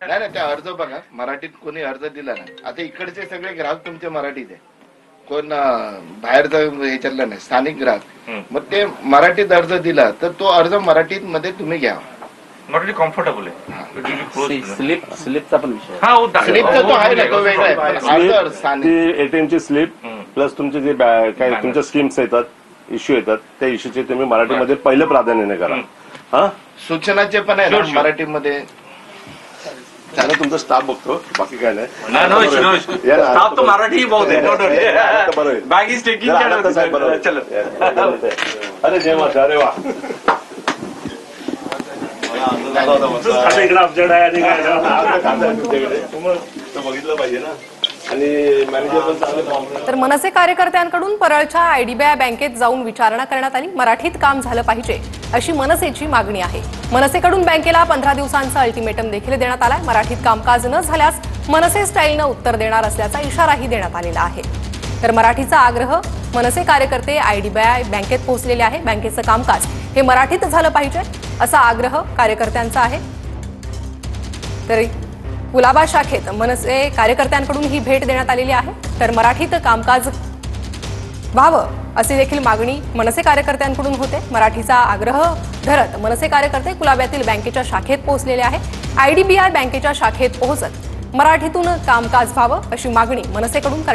नाही नाही, ते अर्ज बघा मराठीत कोणी अर्ज दिला ना, आता इकडचे सगळे ग्राहक तुमचे मराठीत आहे, कोण बाहेरचा ह्याच्यातला नाही, स्थानिक ग्राहक. मग ते मराठीत अर्ज दिला तर तो अर्ज मराठीत मध्ये तुम्ही घ्यावा. मराठी कम्फर्टेबल आहे. स्लिपचा पण विषय स्लिपचा तो आहे ना, तो वेगळा आहे. अर्ज स्थानिक एटीएमची स्लिप प्लस तुमचे जे काय तुमच्या स्कीम्स येतात, इश्यू येतात, त्या इश्यूचे तुम्ही मराठीमध्ये पहिलं प्राधान्याने करा. हा, सूचनाचे पण आहे ना मराठीमध्ये. त्याला तुमचा स्टाफ बघतो, बाकी काय नाही. स्टाफ तो मराठी बहुत है. Bag is taking care of this. चलो. अरे जय माता, अरे वा. बघितलं पाहिजे ना. तर मनसे कार्यकर्त्यांकडून परळच्या आयडीबीआय बँकेत जाऊन विचारणा करण्यात आली. मराठीत काम झालं पाहिजे अशी मनसेची मागणी आहे. मनसेकडून बँकेला 15 दिवसांचा अल्टिमेटम देखील देण्यात आलाय. मराठीत कामकाज न झाल्यास मनसे स्टाईलनं उत्तर देणार असल्याचा इशाराही देण्यात आलेला आहे. तर मराठीचा आग्रह मनसे कार्यकर्ते आयडीबीआय बँकेत पोहोचलेले आहे. बँकेचं कामकाज हे मराठीत झालं पाहिजे असा आग्रह कार्यकर्त्यांचा आहे. तर कुलाबा शाखेत मनसे कार्यकर्त्यांकडून ही भेट देण्यात आलेली आहे. तर मराठीत कामकाज व्हावं अशी देखील मागणी मनसे कार्यकर्त्यांकडून होते. मराठीचा आग्रह धरत मनसे कार्यकर्ते कुलाब्यातील बँकेच्या शाखेत पोहोचलेले आहे. आयडीबीआय बँकेच्या शाखेत पोहोचत मराठीतून कामकाज व्हावं अशी मागणी मनसेकडून करण्यात